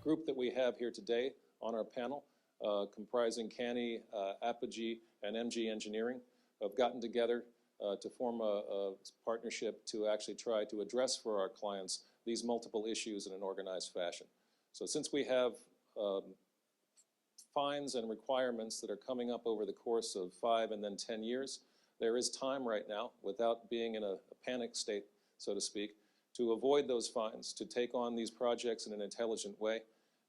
group that we have here today on our panel, comprising CANY, Apogee, and MG Engineering, have gotten together to form a partnership to actually try to address for our clients these multiple issues in an organized fashion. So since we have fines and requirements that are coming up over the course of 5 and then 10 years, there is time right now, without being in a panic state, so to speak, to avoid those fines, to take on these projects in an intelligent way.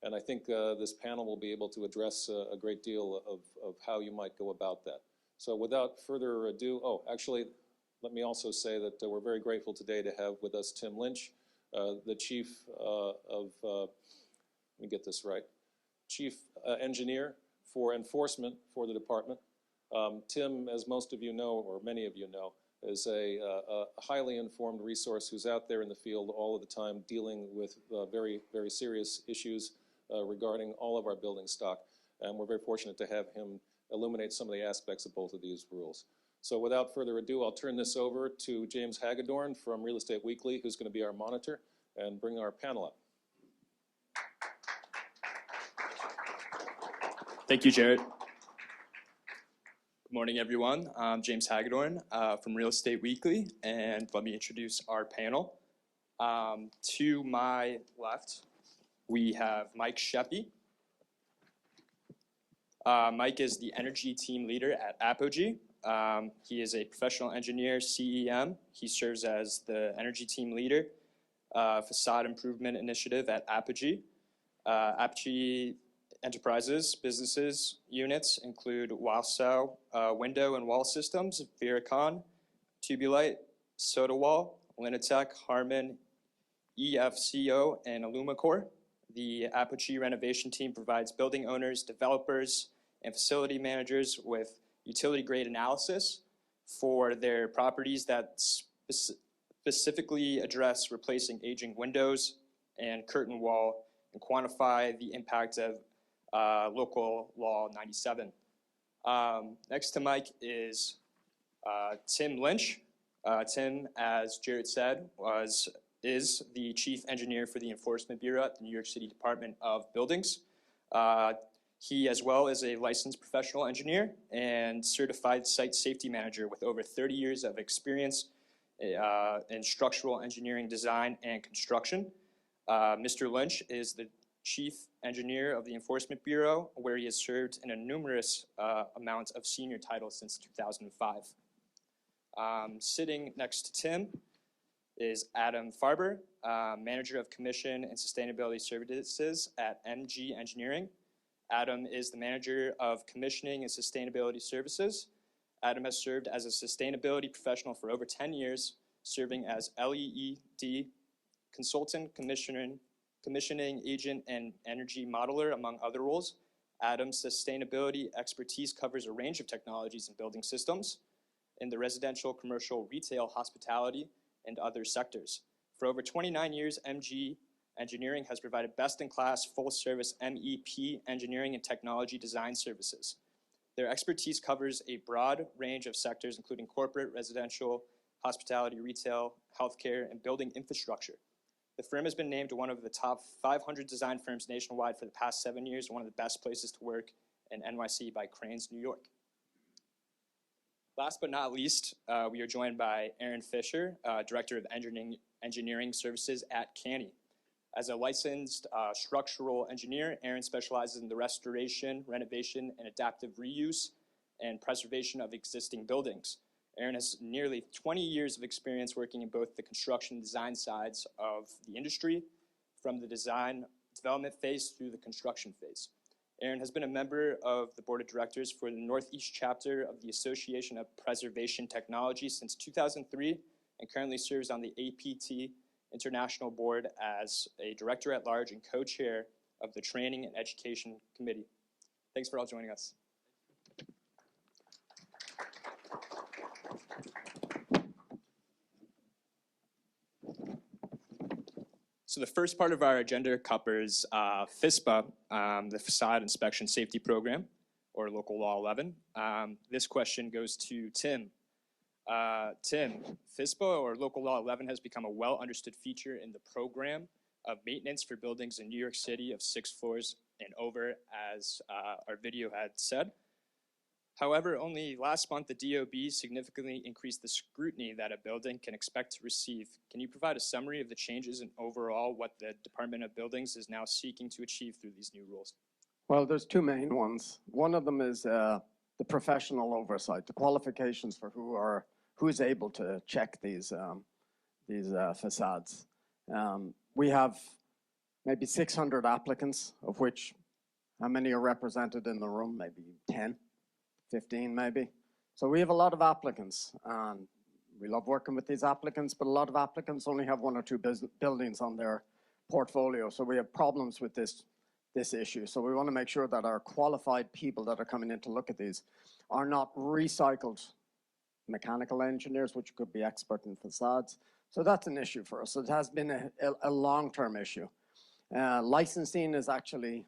And I think this panel will be able to address a great deal of how you might go about that. So without further ado, actually, let me also say that we're very grateful today to have with us Tim Lynch, the Chief let me get this right, Chief Engineer for Enforcement for the department. Tim, as most of you know, or many of you know, is a highly informed resource who's out there in the field all of the time dealing with very, very serious issues regarding all of our building stock. And we're very fortunate to have him illuminate some of the aspects of both of these rules. So without further ado, I'll turn this over to James Hagedorn from Real Estate Weekly, who's going to be our monitor, and bring our panel up. Thank you, Jared. Good morning, everyone. I'm James Hagedorn from Real Estate Weekly, and let me introduce our panel. To my left, we have Mike Sheppy. Mike is the energy team leader at Apogee. He is a professional engineer, CEM. He serves as the energy team leader, facade improvement initiative at Apogee. Apogee Enterprises, businesses, units include Walsall window and wall systems, Vericon, Tubulite, Sodawall, Linatech, Harman, EFCO, and Illumicor. The Apogee renovation team provides building owners, developers, and facility managers with utility-grade analysis for their properties that specifically address replacing aging windows and curtain wall and quantify the impact of Local Law 97. Next to Mike is Tim Lynch. Tim, as Jared said, is the Chief Engineer for the Enforcement Bureau at the New York City Department of Buildings. He, as well, is a licensed professional engineer and certified site safety manager with over 30 years of experience in structural engineering design and construction. Mr. Lynch is the Chief Engineer of the Enforcement Bureau, where he has served in a numerous amount of senior titles since 2005. Sitting next to Tim is Adam Farber, Manager of Commission and Sustainability Services at MG Engineering. Adam is the Manager of Commissioning and Sustainability Services. Adam has served as a sustainability professional for over 10 years, serving as LEED consultant, commissioning agent, and energy modeler, among other roles. Adam's sustainability expertise covers a range of technologies and building systems in the residential, commercial, retail, hospitality, and other sectors. For over 29 years, MG Engineering has provided best-in-class, full-service MEP engineering and technology design services. Their expertise covers a broad range of sectors, including corporate, residential, hospitality, retail, healthcare, and building infrastructure. The firm has been named one of the top 500 design firms nationwide for the past 7 years, and one of the best places to work in NYC by Cranes, New York. Last but not least, we are joined by Aaron Fisher, Director of Engineering Services at CANY. As a licensed structural engineer, Aaron specializes in the restoration, renovation, and adaptive reuse and preservation of existing buildings. Aaron has nearly 20 years of experience working in both the construction and design sides of the industry, from the design development phase through the construction phase. Aaron has been a member of the board of directors for the Northeast chapter of the Association of Preservation Technology since 2003, and currently serves on the APT International Board as a director at large and co-chair of the Training and Education Committee. Thanks for all joining us. So the first part of our agenda covers FISP, the Facade Inspection Safety Program, or Local Law 11. This question goes to Tim. Tim, FISPA, or Local Law 11, has become a well-understood feature in the program. of maintenance for buildings in New York City of 6 floors and over, as our video had said. However, only last month, the DOB significantly increased the scrutiny that a building can expect to receive. Can you provide a summary of the changes in overall what the Department of Buildings is now seeking to achieve through these new rules? Well, there's two main ones. One of them is the professional oversight, the qualifications for who's able to check these facades. We have maybe 600 applicants, of which how many are represented in the room? Maybe 10. 15 maybe. So we have a lot of applicants, and we love working with these applicants, but a lot of applicants only have 1 or 2 buildings on their portfolio. So we have problems with this issue. So we want to make sure that our qualified people that are coming in to look at these are not recycled mechanical engineers, which could be expert in facades. So that's an issue for us. So it has been a long-term issue. Licensing is actually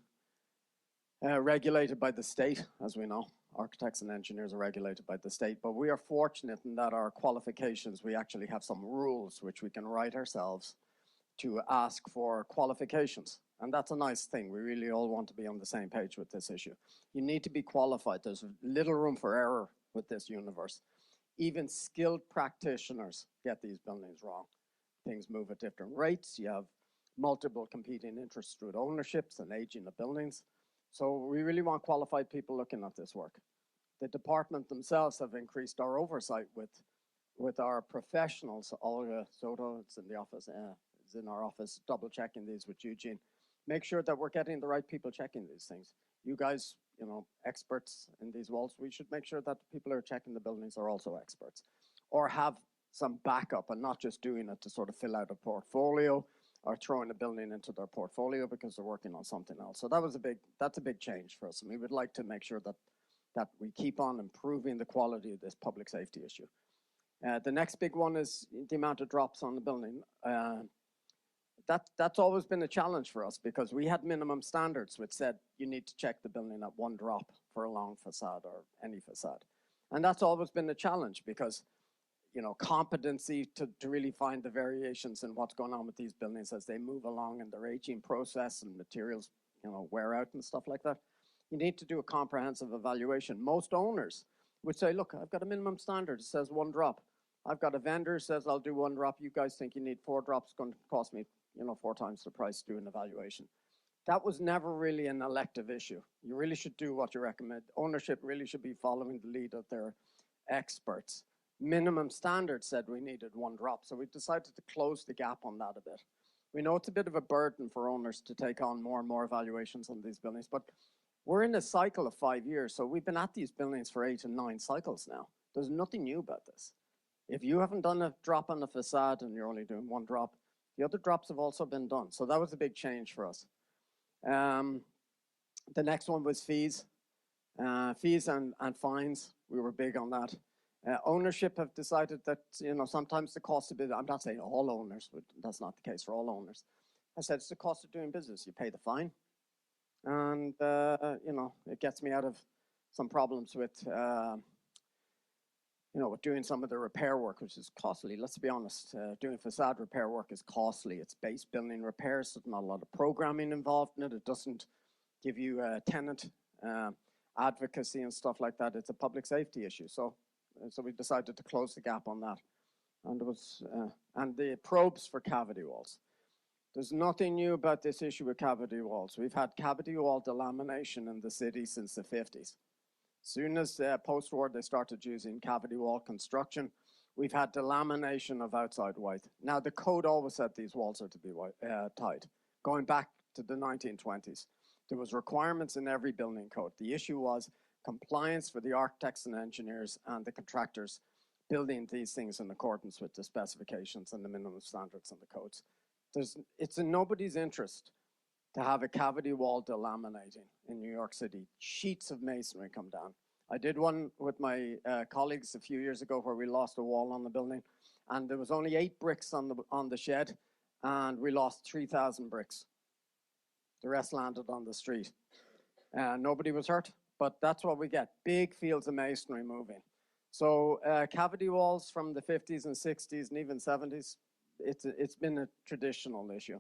regulated by the state, as we know. Architects and engineers are regulated by the state, but we are fortunate in that our qualifications, we actually have some rules which we can write ourselves to ask for qualifications. And that's a nice thing. We really all want to be on the same page with this issue. You need to be qualified. There's little room for error with this universe. Even skilled practitioners get these buildings wrong. Things move at different rates. You have multiple competing interests through ownerships and aging of buildings. So we really want qualified people looking at this work. The department themselves have increased our oversight with our professionals. Olga Soto, it's in the office, is in our office, double checking these with Eugene. Make sure that we're getting the right people checking these things. You guys, you know, experts in these walls, we should make sure that the people who are checking the buildings are also experts, or have some backup and not just doing it to sort of fill out a portfolio or throwing a building into their portfolio because they're working on something else. So that's a big change for us. And we would like to make sure that we keep on improving the quality of this public safety issue. The next big one is the amount of drops on the building. That's always been a challenge for us because we had minimum standards which said you need to check the building at 1 drop for a long facade or any facade. And that's always been a challenge because, you know, competency to really find the variations in what's going on with these buildings as they move along in their aging process and materials, you know, wear out and stuff like that. You need to do a comprehensive evaluation. Most owners would say, look, I've got a minimum standard. It says 1 drop. I've got a vendor who says I'll do 1 drop. You guys think you need 4 drops. It's going to cost me, you know, 4 times the price to do an evaluation. That was never really an elective issue. You really should do what you recommend. Ownership really should be following the lead of their experts. Minimum standard said we needed 1 drop, so we decided to close the gap on that a bit. We know it's a bit of a burden for owners to take on more and more evaluations on these buildings, but we're in a cycle of 5 years, so we've been at these buildings for 8 and 9 cycles now. There's nothing new about this. If you haven't done a drop on the facade and you're only doing 1 drop, the other drops have also been done. So that was a big change for us. The next one was fees. Fees and fines, we were big on that. Ownership have decided that, you know, sometimes the cost of it, I'm not saying all owners, but that's not the case for all owners. I said it's the cost of doing business. You pay the fine. And, you know, it gets me out of some problems with, you know, with doing some of the repair work, which is costly. Let's be honest, doing facade repair work is costly. It's base building repairs. There's not a lot of programming involved in it. It doesn't give you tenant advocacy and stuff like that. It's a public safety issue. So we decided to close the gap on that. And it was, and the probes for cavity walls. There's nothing new about this issue with cavity walls. We've had cavity wall delamination in the city since the 50s. Soon as post-war they started using cavity wall construction, we've had delamination of outside white. Now the code always said these walls are to be tight. Going back to the 1920s, there was requirements in every building code. The issue was compliance for the architects and engineers and the contractors building these things in accordance with the specifications and the minimum standards and the codes. It's in nobody's interest to have a cavity wall delaminating in New York City. Sheets of masonry come down. I did one with my colleagues a few years ago where we lost a wall on the building, and there was only 8 bricks on the shed, and we lost 3,000 bricks. The rest landed on the street. Nobody was hurt, but that's what we get. Big fields of masonry moving. So cavity walls from the 50s and 60s and even 70s, it's been a traditional issue.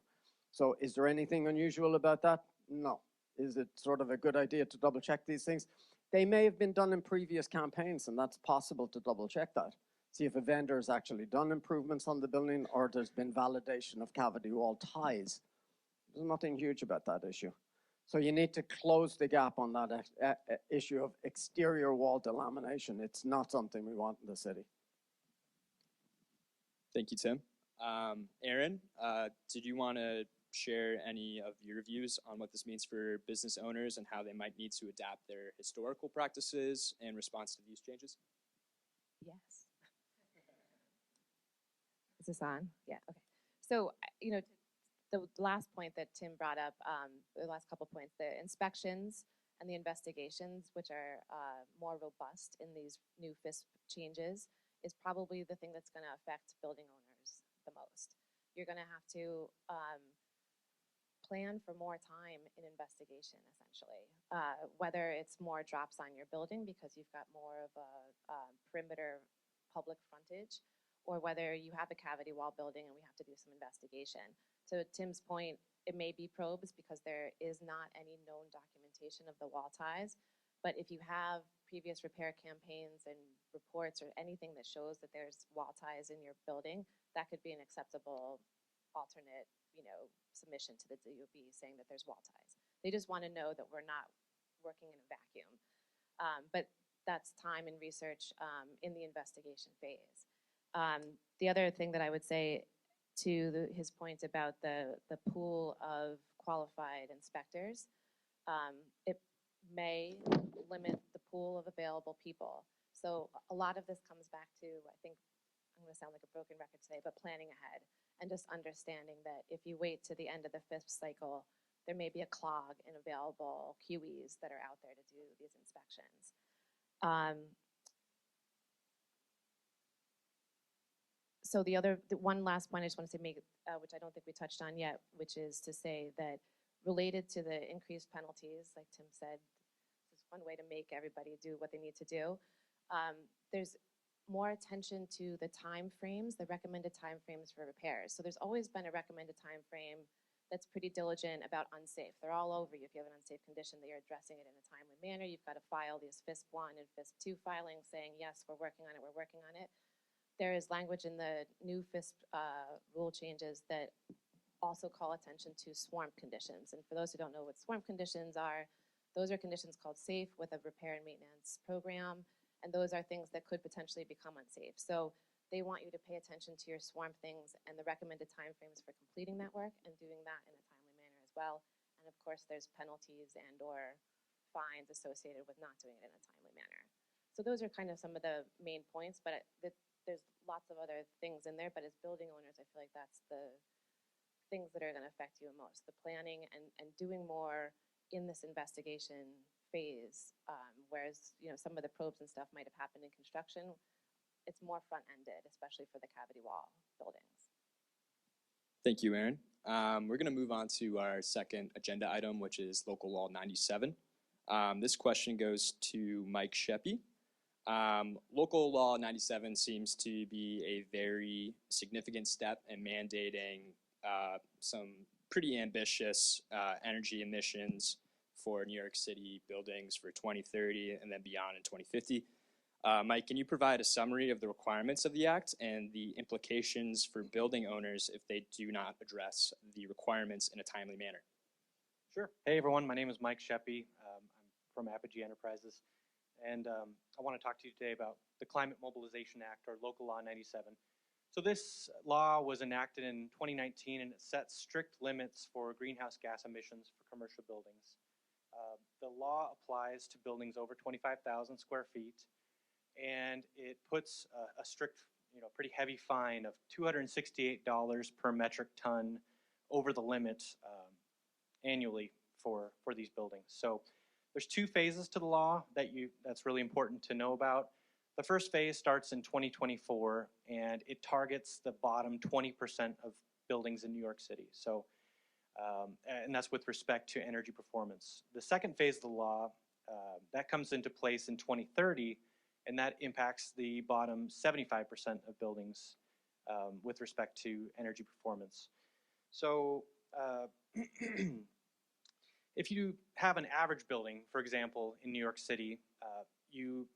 So is there anything unusual about that? No. Is it sort of a good idea to double check these things? They may have been done in previous campaigns, and that's possible to double check that. See if a vendor has actually done improvements on the building or there's been validation of cavity wall ties. There's nothing huge about that issue. So you need to close the gap on that issue of exterior wall delamination. It's not something we want in the city. Thank you, Tim. Aaron, did you want to share any of your views on what this means for business owners and how they might need to adapt their historical practices in response to these changes? Yes. Is this on? Yeah, okay. So, you know, the last point that Tim brought up, the last couple points, the inspections and the investigations, which are more robust in these new FISP changes, is probably the thing that's going to affect building owners the most. You're going to have to plan for more time in investigation, essentially. Whether it's more drops on your building because you've got more of a perimeter public frontage, or whether you have a cavity wall building and we have to do some investigation. To Tim's point, it may be probes because there is not any known documentation of the wall ties. But if you have previous repair campaigns and reports or anything that shows that there's wall ties in your building, that could be an acceptable alternate, submission to the DOB saying that there's wall ties. They just want to know that we're not working in a vacuum. But that's time and research in the investigation phase. The other thing that I would say to his point about the pool of qualified inspectors, it may limit the pool of available people. So a lot of this comes back to, I think, I'm going to sound like a broken record today, but planning ahead and just understanding that if you wait to the end of the FISP cycle, there may be a clog in available QEs that are out there to do these inspections. So the one last point I just wanted to make, which I don't think we touched on yet, which is to say that related to the increased penalties, like Tim said, this is one way to make everybody do what they need to do. There's more attention to the time frames, the recommended time frames for repairs. So there's always been a recommended time frame that's pretty diligent about unsafe. They're all over you. If you have an unsafe condition, that you're addressing it in a timely manner. You've got to file these FISP 1 and FISP 2 filings saying, yes, we're working on it, we're working on it. There is language in the new FISP rule changes that also call attention to swarm conditions. And for those who don't know what swarm conditions are, those are conditions called safe with a repair and maintenance program. And those are things that could potentially become unsafe. So they want you to pay attention to your swarm things and the recommended timeframes for completing that work and doing that in a timely manner as well. And of course, there's penalties and or fines associated with not doing it in a timely manner. So those are kind of some of the main points, but there's lots of other things in there. But as building owners, I feel like that's the things that are going to affect you the most, the planning and doing more in this investigation phase, whereas some of the probes and stuff might have happened in construction. It's more front-ended, especially for the cavity wall buildings. Thank you, Aaron. We're going to move on to our second agenda item, which is Local Law 97. This question goes to Mike Sheppy. Local Law 97 seems to be a very significant step in mandating some pretty ambitious energy emissions for New York City buildings for 2030 and then beyond in 2050. Mike, can you provide a summary of the requirements of the Act and the implications for building owners if they do not address the requirements in a timely manner? Sure. Hey everyone, my name is Mike Sheppy. I'm from Apogee Enterprises, and I want to talk to you today about the Climate Mobilization Act, or Local Law 97. So this law was enacted in 2019, and it sets strict limits for greenhouse gas emissions for commercial buildings. The law applies to buildings over 25,000 square feet, and it puts a strict, pretty heavy fine of $268 per metric ton over the limit annually for these buildings. So there's two phases to the law that's really important to know about. The first phase starts in 2024, and it targets the bottom 20% of buildings in New York City. So, and that's with respect to energy performance. The second phase of the law, that comes into place in 2030, and that impacts the bottom 75% of buildings with respect to energy performance. So if you have an average building, for example, in New York City, you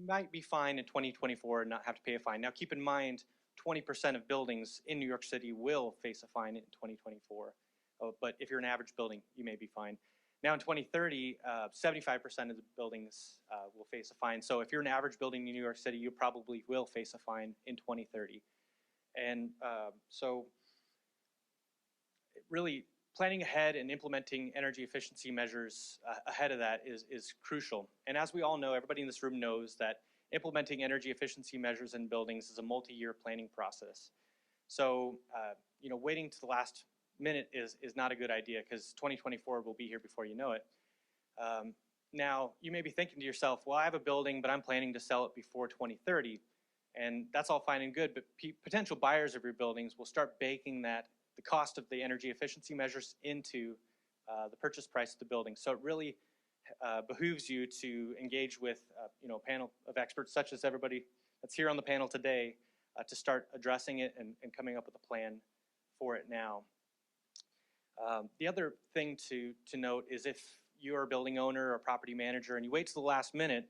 might be fine in 2024 and not have to pay a fine. Now, keep in mind, 20% of buildings in New York City will face a fine in 2024. But if you're an average building, you may be fine. Now in 2030, 75% of the buildings will face a fine. So if you're an average building in New York City, you probably will face a fine in 2030. And so really planning ahead and implementing energy efficiency measures ahead of that is crucial. And as we all know, everybody in this room knows that implementing energy efficiency measures in buildings is a multi-year planning process. So waiting to the last minute is not a good idea, because 2024 will be here before you know it. Now, you may be thinking to yourself, well, I have a building, but I'm planning to sell it before 2030. And that's all fine and good, but potential buyers of your buildings will start baking the cost of the energy efficiency measures into the purchase price of the building. So it really behooves you to engage with a panel of experts such as everybody that's here on the panel today to start addressing it and coming up with a plan for it now. The other thing to note is, if you're a building owner or property manager and you wait to the last minute,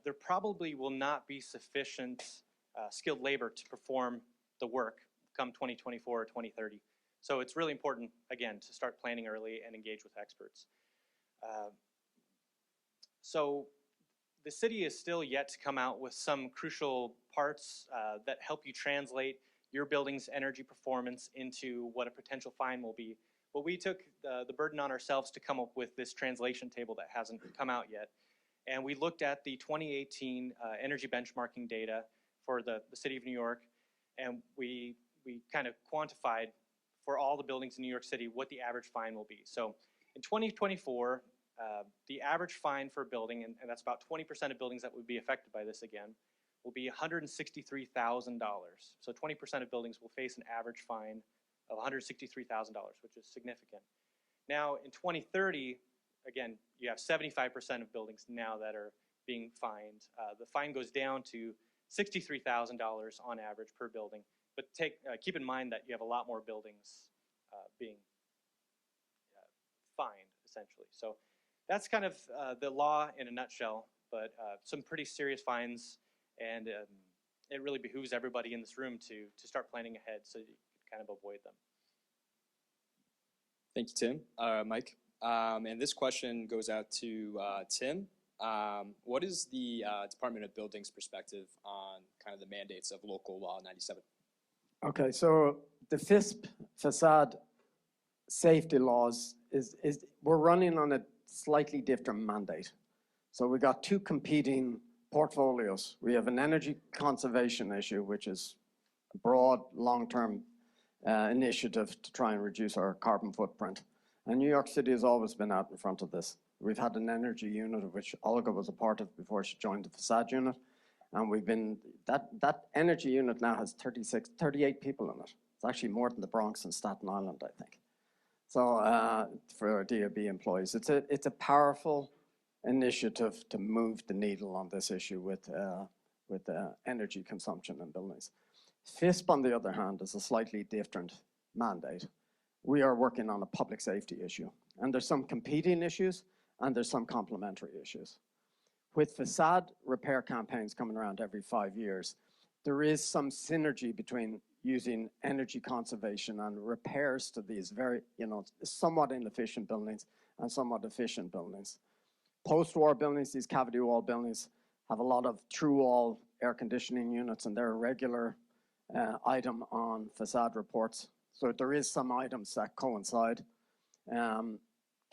there probably will not be sufficient skilled labor to perform the work come 2024 or 2030. So it's really important, again, to start planning early and engage with experts. So the city is still yet to come out with some crucial parts that help you translate your building's energy performance into what a potential fine will be. But we took the burden on ourselves to come up with this translation table that hasn't come out yet. And we looked at the 2018 energy benchmarking data for the city of New York, and we kind of quantified for all the buildings in New York City what the average fine will be. So in 2024, the average fine for a building, and that's about 20% of buildings that would be affected by this again, will be $163,000. So 20% of buildings will face an average fine of $163,000, which is significant. Now in 2030, again, you have 75% of buildings now that are being fined. The fine goes down to $63,000 on average per building. But keep in mind that you have a lot more buildings being fined, essentially. So that's kind of the law in a nutshell, but some pretty serious fines, and it really behooves everybody in this room to start planning ahead so you can kind of avoid them. Thank you, Tim. Mike. And this question goes out to Tim. What is the Department of Buildings perspective on kind of the mandates of Local Law 97? Okay, so the FISP facade safety laws we're running on a slightly different mandate. So we got two competing portfolios. We have an energy conservation issue, which is a broad, long-term initiative to try and reduce our carbon footprint. And New York City has always been out in front of this. We've had an energy unit of which Olga was a part of before she joined the facade unit. And we've been, that energy unit now has 38 people in it. It's actually more than the Bronx and Staten Island, I think. So for DOB employees, it's a powerful initiative to move the needle on this issue with energy consumption in buildings. FISP, on the other hand, is a slightly different mandate. We are working on a public safety issue, and there's some competing issues and there's some complementary issues. With facade repair campaigns coming around every 5 years, there is some synergy between using energy conservation and repairs to these very, somewhat inefficient buildings and somewhat efficient buildings. Post-war buildings, these cavity wall buildings, have a lot of true wall air conditioning units, and they're a regular item on facade reports. So there is some items that coincide.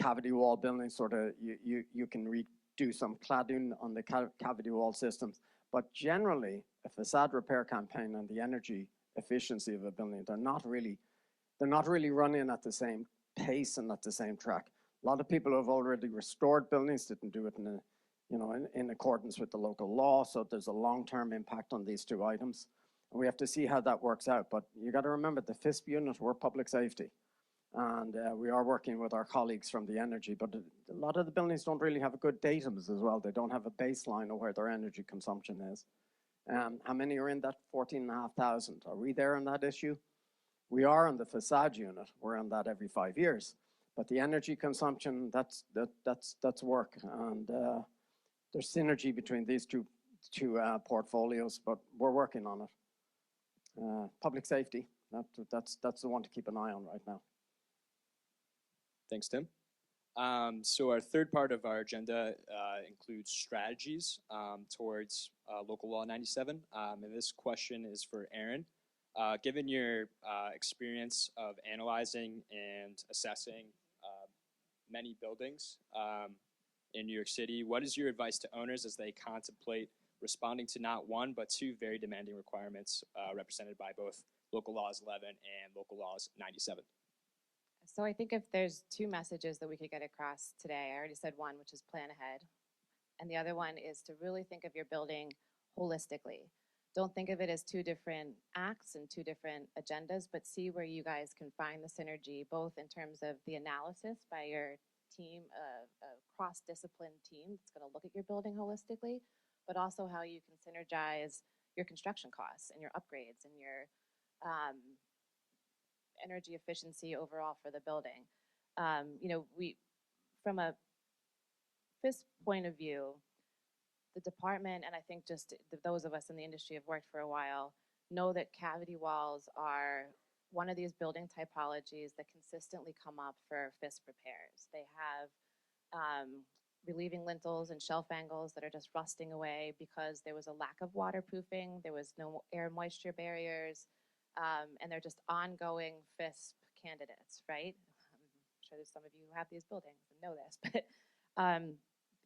Cavity wall buildings, sort of, you can do some cladding on the cavity wall systems, but generally a facade repair campaign and the energy efficiency of a building, they're not really running at the same pace and at the same track. A lot of people who have already restored buildings didn't do it in accordance with the local law, so there's a long-term impact on these two items. And we have to see how that works out, but you got to remember the FISP unit, we're public safety. And we are working with our colleagues from the energy, but a lot of the buildings don't really have a good datums as well. They don't have a baseline of where their energy consumption is. How many are in that 14,500? Are we there on that issue? We are on the facade unit. We're on that every 5 years. But the energy consumption, that's work. And there's synergy between these two portfolios, but we're working on it. Public safety, that's the one to keep an eye on right now. Thanks, Tim. So our third part of our agenda includes strategies towards Local Law 97. And this question is for Aaron. Given your experience of analyzing and assessing many buildings in New York City, what is your advice to owners as they contemplate responding to not one, but two very demanding requirements represented by both Local Laws 11 and Local Laws 97? So I think if there's two messages that we could get across today, I already said one, which is plan ahead. And the other one is to really think of your building holistically. Don't think of it as two different acts and two different agendas, but see where you guys can find the synergy, both in terms of the analysis by your team, a cross-discipline team that's going to look at your building holistically, but also how you can synergize your construction costs and your upgrades and your energy efficiency overall for the building. You know, from a FISP point of view, the department, and I think just those of us in the industry have worked for a while, know that cavity walls are one of these building typologies that consistently come up for FISP repairs. They have relieving lintels and shelf angles that are just rusting away because there was a lack of waterproofing, there was no air moisture barriers, and they're just ongoing FISP candidates, right? I'm sure there's some of you who have these buildings and know this, but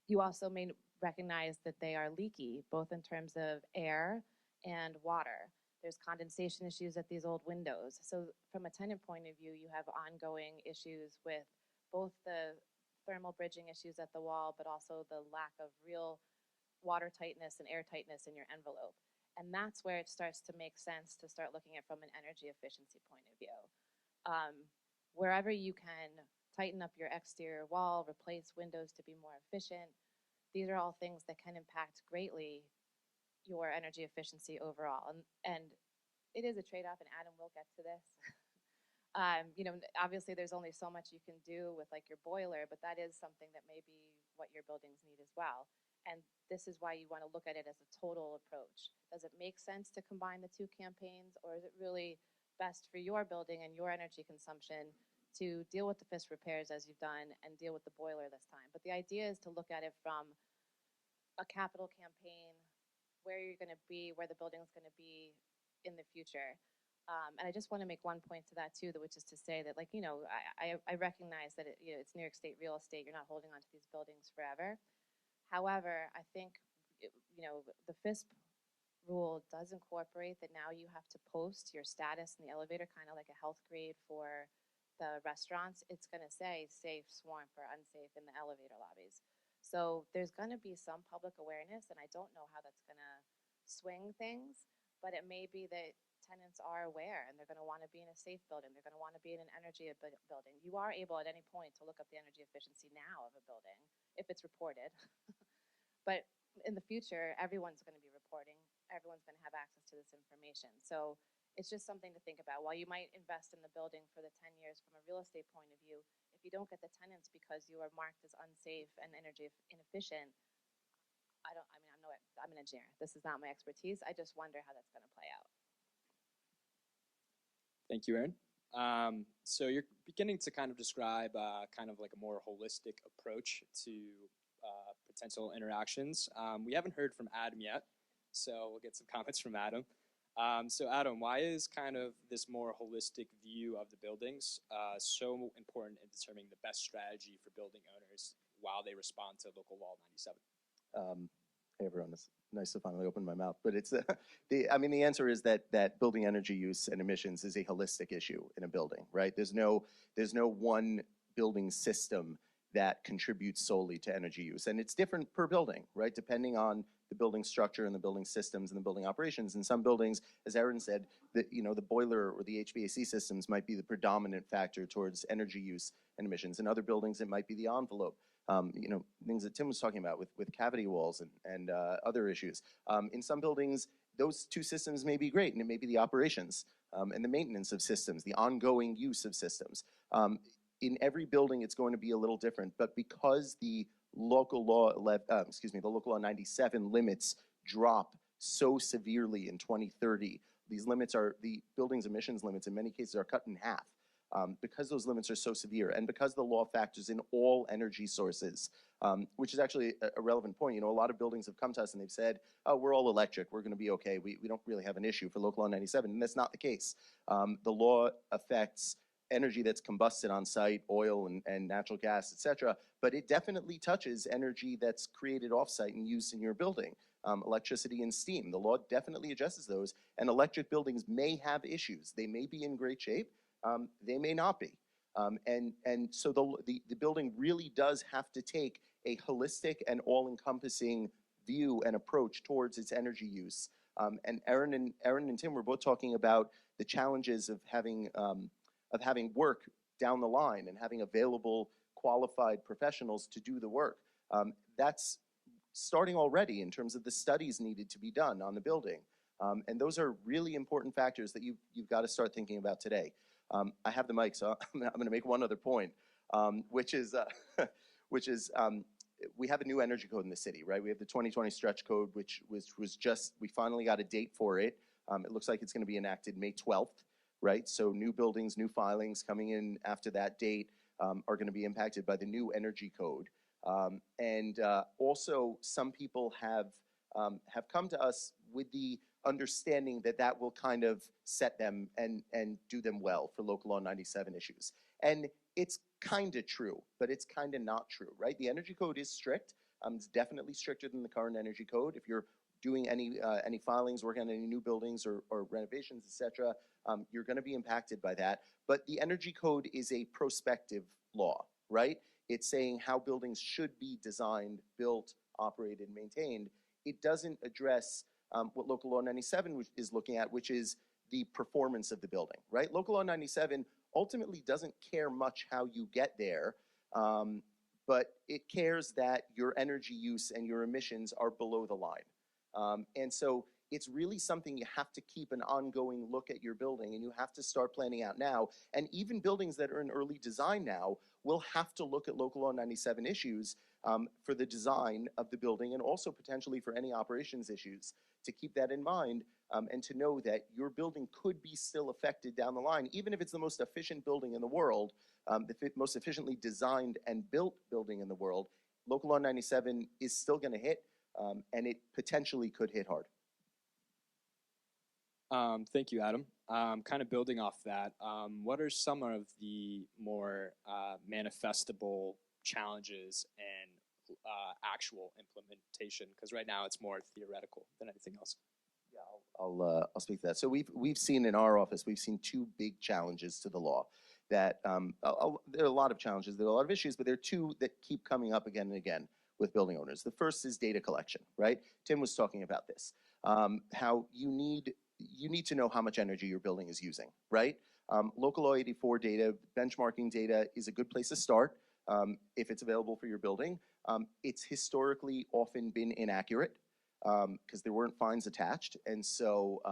you also may recognize that they are leaky, both in terms of air and water. There's condensation issues at these old windows. So from a tenant point of view, you have ongoing issues with both the thermal bridging issues at the wall, but also the lack of real water tightness and air tightness in your envelope. And that's where it starts to make sense to start looking at from an energy efficiency point of view. Wherever you can tighten up your exterior wall, replace windows to be more efficient, these are all things that can impact greatly your energy efficiency overall. And it is a trade-off, and Adam will get to this. You know, obviously there's only so much you can do with like your boiler, but that is something that may be what your buildings need as well. And this is why you want to look at it as a total approach. Does it make sense to combine the two campaigns, or is it really best for your building and your energy consumption to deal with the FISP repairs as you've done and deal with the boiler this time? But the idea is to look at it from a capital campaign, where you're going to be, where the building's going to be in the future. And I just want to make one point to that too, which is to say that, like, you know, I recognize that you know, it's New York State real estate. You're not holding on to these buildings forever. However, I think, you know, the FISP rule does incorporate that now you have to post your status in the elevator, kind of like a health grade for the restaurants. It's going to say safe, swarm, or unsafe in the elevator lobbies. So there's going to be some public awareness, and I don't know how that's going to swing things, but it may be that tenants are aware and they're going to want to be in a safe building. They're going to want to be in an energy building. You are able at any point to look up the energy efficiency now of a building if it's reported. But in the future, everyone's going to be reporting. Everyone's going to have access to this information. So it's just something to think about. While you might invest in the building for the 10 years from a real estate point of view, if you don't get the tenants because you are marked as unsafe and energy inefficient, I'm an engineer. This is not my expertise. I just wonder how that's going to play out. Thank you, Aaron. So you're beginning to kind of describe kind of like a more holistic approach to potential interactions. We haven't heard from Adam yet, so we'll get some comments from Adam. So Adam, why is kind of this more holistic view of the buildings so important in determining the best strategy for building owners while they respond to Local Law 97? Hey everyone, it's nice to finally open my mouth. But it's the answer is that building energy use and emissions is a holistic issue in a building, right? There's no one building system that contributes solely to energy use, and it's different per building, right? Depending on the building structure and the building systems and the building operations. In some buildings, as Aaron said, the boiler or the HVAC systems might be the predominant factor towards energy use and emissions. In other buildings, it might be the envelope. Things that Tim was talking about with cavity walls and other issues. In some buildings, those two systems may be great, and it may be the operations. and the maintenance of systems, the ongoing use of systems. In every building, it's going to be a little different, but because the local law, the local law 97 limits drop so severely in 2030, these limits are, the building's emissions limits in many cases are cut in half. Because those limits are so severe, and because the law factors in all energy sources, which is actually a relevant point. You know, a lot of buildings have come to us and they've said, oh, we're all electric, we're gonna be okay, we don't really have an issue for local law 97, and that's not the case. The law affects energy that's combusted on site, oil and natural gas, et cetera, but it definitely touches energy that's created off-site and used in your building. Electricity and steam, the law definitely addresses those, and electric buildings may have issues. They may be in great shape, they may not be. And so the building really does have to take a holistic and all-encompassing view and approach towards its energy use. And Aaron and Tim were both talking about the challenges of having work down the line and having available qualified professionals to do the work. That's starting already in terms of the studies needed to be done on the building. And those are really important factors that you've got to start thinking about today. I have the mic, so I'm going to make one other point, which is we have a new energy code in the city, right? We have the 2020 stretch code, which was just, we finally got a date for it. It looks like it's going to be enacted May 12th, right? So new buildings, new filings coming in after that date are going to be impacted by the new energy code. Also, some people have come to us with the understanding that that will kind of set them and do them well for local law 97 issues. And it's kind of true, but it's kind of not true, right? The energy code is strict. It's definitely stricter than the current energy code. If you're doing any filings, working on any new buildings or renovations, et cetera, you're going to be impacted by that. But the energy code is a prospective law, right? It's saying how buildings should be designed, built, operated, maintained. It doesn't address what Local Law 97 is looking at, which is the performance of the building, right? Local Law 97 ultimately doesn't care much how you get there, but it cares that your energy use and your emissions are below the line. And so it's really something you have to keep an ongoing look at your building, and you have to start planning out now. And even buildings that are in early design now will have to look at Local Law 97 issues for the design of the building, and also potentially for any operations issues, to keep that in mind and to know that your building could be still affected down the line, even if it's the most efficient building in the world, the most efficiently designed and built building in the world. Local Law 97 is still going to hit, and it potentially could hit hard. Thank you, Adam. Kind of building off that, what are some of the more manifestable challenges and actual implementation? Because right now it's more theoretical than anything else. Yeah, I'll speak to that. So we've seen in our office, we've seen two big challenges to the law. That there are a lot of challenges, there are a lot of issues, but there are two that keep coming up again and again with building owners. The first is data collection, right? Tim was talking about this. How you need to know how much energy your building is using, right? Local Law 84 data, benchmarking data is a good place to start if it's available for your building. It's historically often been inaccurate because there weren't fines attached, and so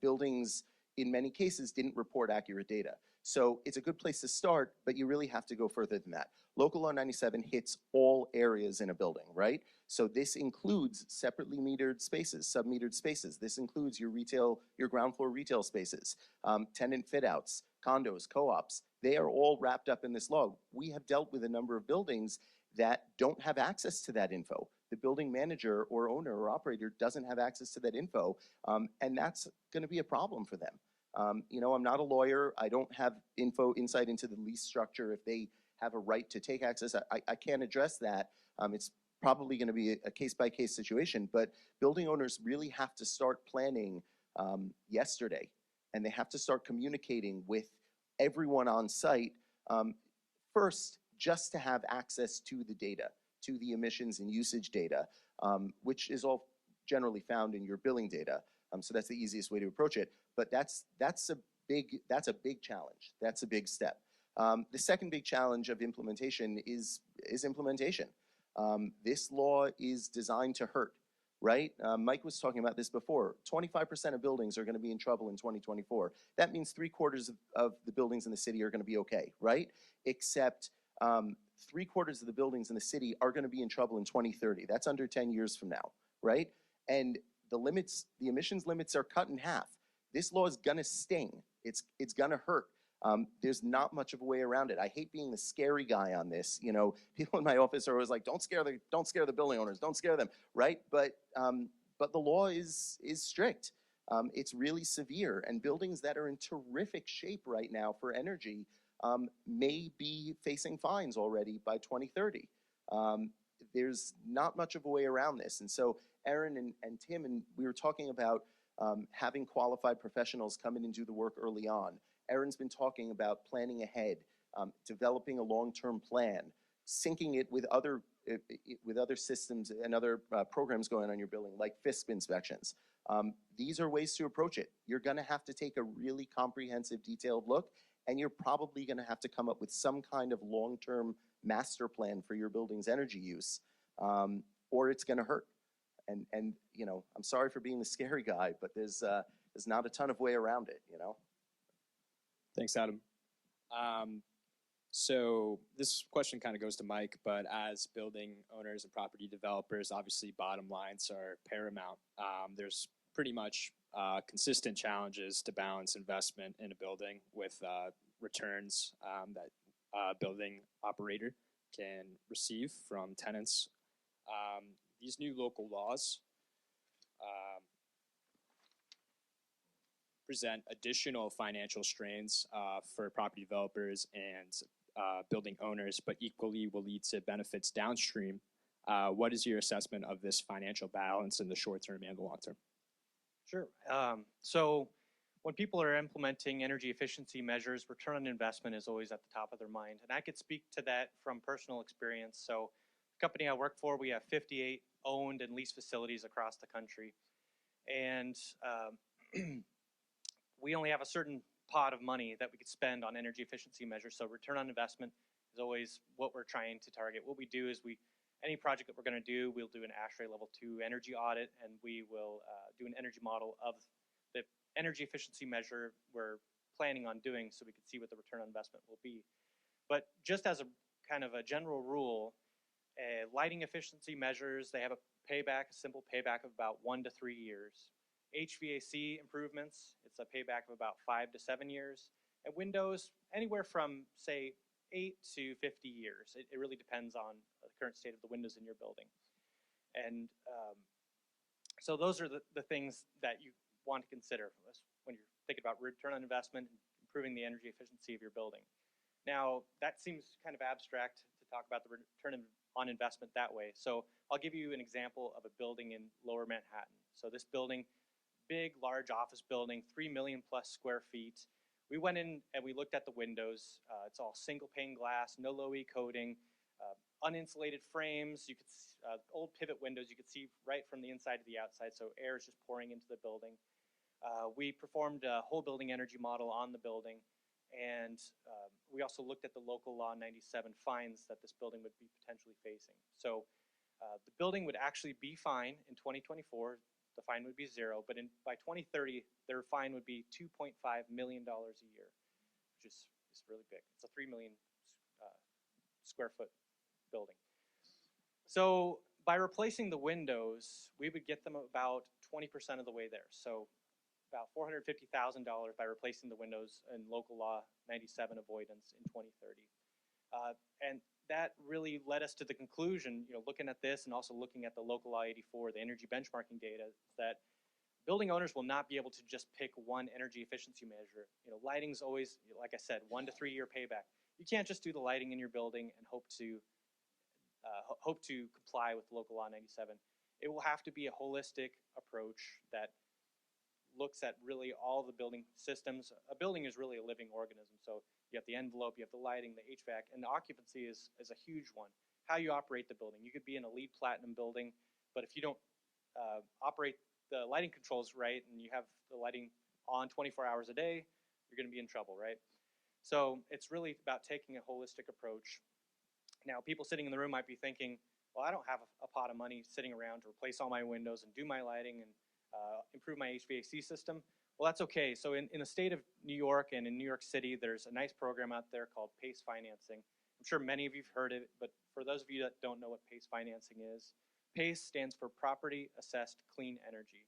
buildings in many cases didn't report accurate data. So it's a good place to start, but you really have to go further than that. Local Law 97 hits all areas in a building, right? So this includes separately metered spaces, sub-metered spaces. This includes your ground floor retail spaces, tenant fit outs, condos, co-ops. They are all wrapped up in this law. We have dealt with a number of buildings that don't have access to that info. The building manager or owner or operator doesn't have access to that info, and that's going to be a problem for them. You know, I'm not a lawyer. I don't have insight into the lease structure if they have a right to take access. I can't address that. It's probably going to be a case-by-case situation, but building owners really have to start planning yesterday, and they have to start communicating with everyone on site first, just to have access to the data, to the emissions and usage data, which is all generally found in your billing data. So that's the easiest way to approach it. But that's a big challenge. That's a big step. The second big challenge of implementation is implementation. This law is designed to hurt. right? Mike was talking about this before. 25% of buildings are going to be in trouble in 2024. That means 3/4 of the buildings in the city are going to be okay, right? Except 3/4 of the buildings in the city are going to be in trouble in 2030. That's under 10 years from now, right? And the emissions limits are cut in half. This law is going to sting. It's going to hurt. There's not much of a way around it. I hate being the scary guy on this. You know, people in my office are always like, don't scare the building owners, don't scare them, right? But the law is strict. It's really severe, and buildings that are in terrific shape right now for energy may be facing fines already by 2030. There's not much of a way around this. And so Aaron and Tim, and we were talking about having qualified professionals come in and do the work early on. Aaron's been talking about planning ahead, developing a long-term plan, syncing it with other systems and other programs going on in your building, like FISP inspections. These are ways to approach it. You're gonna have to take a really comprehensive, detailed look, and you're probably gonna have to come up with some kind of long-term master plan for your building's energy use, or it's gonna hurt. And you know, I'm sorry for being the scary guy, but there's not a ton of way around it, you know? Thanks, Adam. So this question kind of goes to Mike, but as building owners and property developers, obviously bottom lines are paramount. There's pretty much consistent challenges to balance investment in a building with returns that a building operator can receive from tenants. These new local laws present additional financial strains for property developers and building owners, but equally will lead to benefits downstream. What is your assessment of this financial balance in the short term and the long term? Sure. So when people are implementing energy efficiency measures, return on investment is always at the top of their mind. And I could speak to that from personal experience. So the company I work for, we have 58 owned and leased facilities across the country. And we only have a certain pot of money that we could spend on energy efficiency measures. So return on investment is always what we're trying to target. What we do is any project that we're going to do, we'll do an ASHRAE Level 2 energy audit, and we will do an energy model of the energy efficiency measure we're planning on doing, so we can see what the return on investment will be. But just as a kind of a general rule, lighting efficiency measures, they have a simple payback of about 1 to 3 years. HVAC improvements, it's a payback of about 5 to 7 years. And windows, anywhere from, say, 8 to 50 years. It really depends on the current state of the windows in your building. And so those are the things that you want to consider when you're thinking about return on investment and improving the energy efficiency of your building. Now, that seems kind of abstract to talk about the return on investment that way. So I'll give you an example of a building in Lower Manhattan. So this building, big, large office building, 3 million plus square feet. We went in and we looked at the windows. It's all single pane glass, no low E coating, uninsulated frames. You could old pivot windows. You could see right from the inside to the outside, so air is just pouring into the building. We performed a whole building energy model on the building, and we also looked at the local law 97 fines that this building would be potentially facing. So the building would actually be fine in 2024. The fine would be $0, but by 2030, their fine would be $2.5 million a year, which is really big. It's a 3 million square foot building. So by replacing the windows, we would get them about 20% of the way there. So about $450,000 by replacing the windows in local law 97 avoidance in 2030. And that really led us to the conclusion, looking at this and also looking at the local law 84, the energy benchmarking data, that building owners will not be able to just pick one energy efficiency measure. Lighting's always, like I said, 1 to 3 year payback. You can't just do the lighting in your building and hope to comply with local law 97. It will have to be a holistic approach that looks at really all the building systems. A building is really a living organism. So you have the envelope, you have the lighting, the HVAC, and the occupancy is a huge one. How you operate the building. You could be in a LEED Platinum building, but if you don't operate the lighting controls right and you have the lighting on 24 hours a day, you're going to be in trouble, right? So it's really about taking a holistic approach. Now, people sitting in the room might be thinking, well, I don't have a pot of money sitting around to replace all my windows and do my lighting and improve my HVAC system. Well, that's okay. So in the state of New York and in New York City, there's a nice program out there called PACE financing. I'm sure many of you have heard it, but for those of you that don't know what PACE financing is, PACE stands for Property Assessed Clean Energy.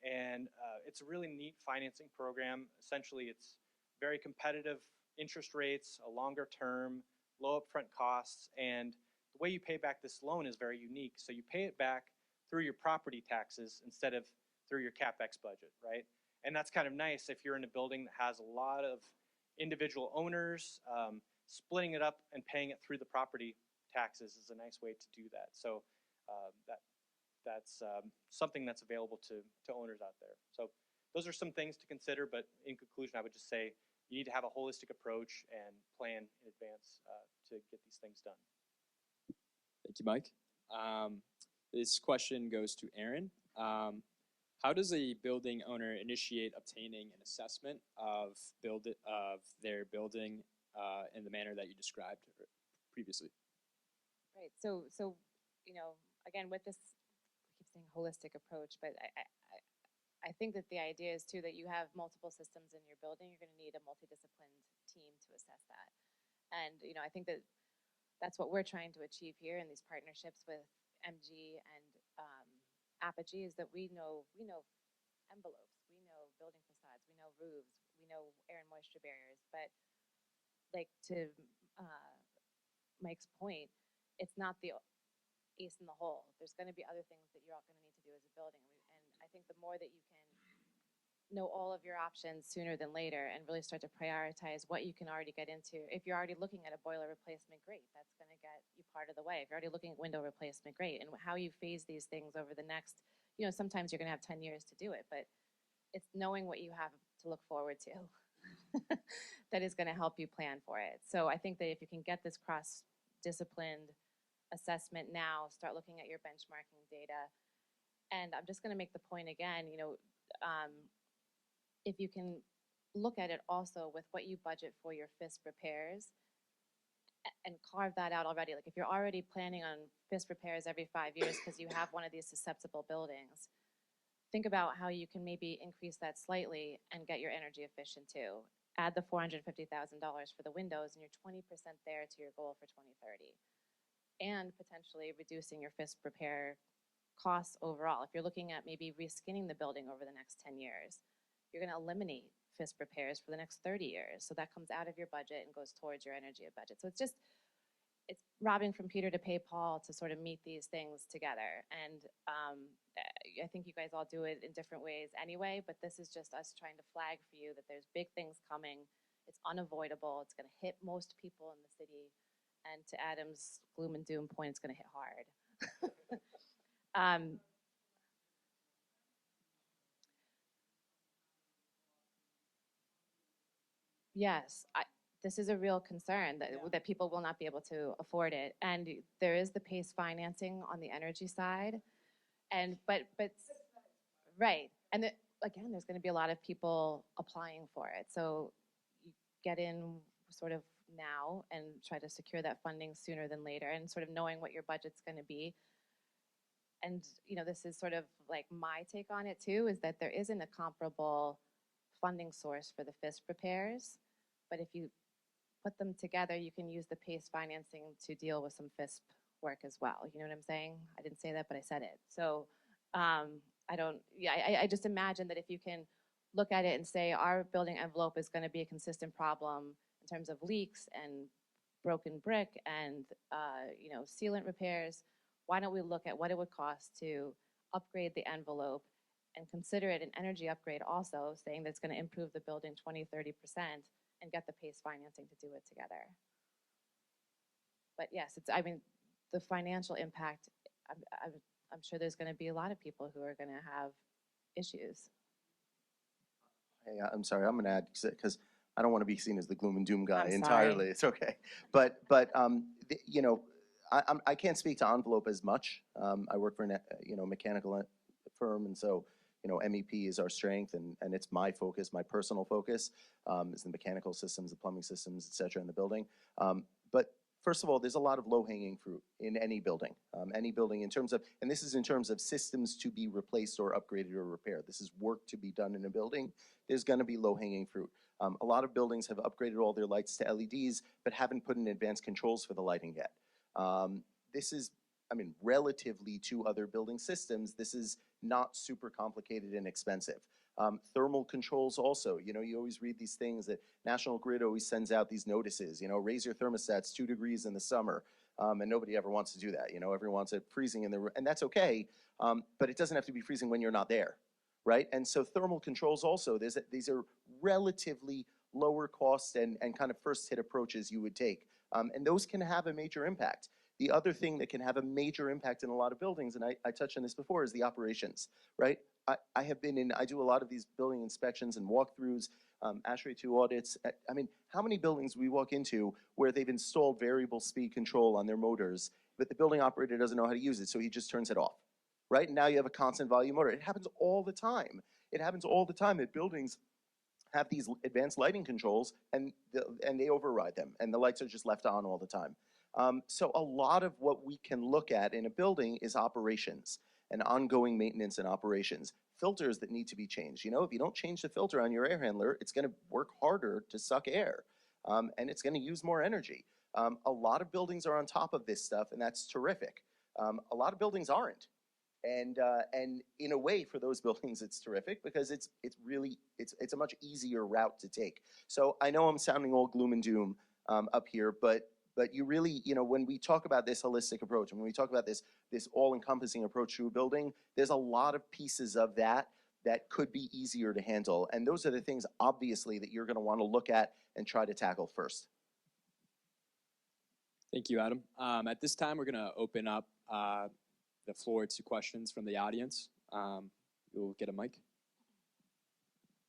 And it's a really neat financing program. Essentially, it's very competitive interest rates, a longer term, low upfront costs, and the way you pay back this loan is very unique. So you pay it back through your property taxes instead of through your CapEx budget, right? And that's kind of nice if you're in a building that has a lot of individual owners. Splitting it up and paying it through the property taxes is a nice way to do that. So that's something that's available to owners out there. So those are some things to consider, but in conclusion, I would just say you need to have a holistic approach and plan in advance to get these things done. Thank you, Mike. This question goes to Aaron. How does a building owner initiate obtaining an assessment of their building in the manner that you described previously? Right. So you know, again, with this, we keep saying holistic approach, but I think that the idea is too that you have multiple systems in your building. You're going to need a multidisciplined team to assess that. And you know, I think that that's what we're trying to achieve here in these partnerships with MG and Apogee, is that we know envelopes, we know building facades, we know roofs, we know air and moisture barriers. But like to Mike's point, it's not the ace in the hole. There's going to be other things that you're all going to need to do as a building. And I think the more that you can know all of your options sooner than later and really start to prioritize what you can already get into. If you're already looking at a boiler replacement, great, that's going to get you part of the way. If you're already looking at window replacement, great. And how you phase these things over the next, you know, sometimes you're going to have 10 years to do it, but it's knowing what you have to look forward to that is going to help you plan for it. So I think that if you can get this cross-disciplined assessment now, start looking at your benchmarking data. And I'm just going to make the point again, you know, if you can look at it also with what you budget for your FISP repairs and carve that out already. Like if you're already planning on FISP repairs every 5 years because you have one of these susceptible buildings, think about how you can maybe increase that slightly and get your energy efficient too. Add the $450,000 for the windows and you're 20% there to your goal for 2030. And potentially reducing your FISP repair costs overall. If you're looking at maybe reskinning the building over the next 10 years, you're going to eliminate FISP repairs for the next 30 years. So that comes out of your budget and goes towards your energy budget. So it's robbing from Peter to pay Paul to sort of meet these things together. And I think you guys all do it in different ways anyway, but this is just us trying to flag for you that there's big things coming. It's unavoidable. It's going to hit most people in the city. And to Adam's gloom and doom point, it's going to hit hard. Yes, this is a real concern that people will not be able to afford it. And there is the PACE financing on the energy side. And but right. And again, there's going to be a lot of people applying for it. So you get in sort of now and try to secure that funding sooner than later and sort of knowing what your budget's going to be. And you know, this is sort of like my take on it too, is that there isn't a comparable funding source for the FISP repairs. But if you put them together, you can use the PACE financing to deal with some FISP work as well. You know what I'm saying? I didn't say that, but I said it. So I just imagine that if you can look at it and say our building envelope is going to be a consistent problem in terms of leaks and broken brick and you know, sealant repairs, why don't we look at what it would cost to upgrade the envelope and consider it an energy upgrade also, saying that it's going to improve the building 20, 30%, and get the PACE financing to do it together. But yes, I mean, the financial impact, I'm sure there's going to be a lot of people who are going to have issues. Hey, I'm sorry, I'm going to add, because I don't want to be seen as the gloom and doom guy I'm entirely. sorry. It's okay. But you know, I can't speak to envelope as much. I work for a mechanical firm, and so you know, MEP is our strength, and it's my focus, my personal focus, is the mechanical systems, the plumbing systems, et cetera, in the building. But First of all, there's a lot of low-hanging fruit in any building in terms of, and this is in terms of systems to be replaced or upgraded or repaired. This is work to be done in a building. There's gonna be low-hanging fruit. A lot of buildings have upgraded all their lights to LEDs, but haven't put in advanced controls for the lighting yet. This is, I mean, relatively to other building systems, this is not super complicated and expensive. Thermal controls also, you know, you always read these things that National Grid always sends out these notices, you know, raise your thermostats 2 degrees in the summer, and nobody ever wants to do that, you know, everyone wants it freezing in the room, and that's okay, but it doesn't have to be freezing when you're not there, right? And so thermal controls also, these are relatively lower cost and kind of first hit approaches you would take, and those can have a major impact. The other thing that can have a major impact in a lot of buildings, and I touched on this before, is the operations, right? I do a lot of these building inspections and walkthroughs, ASHRAE 2 audits. I mean, how many buildings we walk into where they've installed variable speed control on their motors, but the building operator doesn't know how to use it, so he just turns it off, right? And now you have a constant volume motor. It happens all the time. It happens all the time that buildings have these advanced lighting controls and they override them, and the lights are just left on all the time. So a lot of what we can look at in a building is operations and ongoing maintenance and operations. Filters that need to be changed. You know, if you don't change the filter on your air handler, it's gonna work harder to suck air, and it's gonna use more energy. A lot of buildings are on top of this stuff, and that's terrific. A lot of buildings aren't. And in a way, for those buildings, it's terrific because it's a much easier route to take. So I know I'm sounding all gloom and doom up here, but you really, you know, when we talk about this holistic approach, and when we talk about this all-encompassing approach to a building, there's a lot of pieces of that could be easier to handle. And those are the things, obviously, that you're gonna wanna look at and try to tackle first. Thank you, Adam. At this time, we're gonna open up the floor to questions from the audience. You'll get a mic.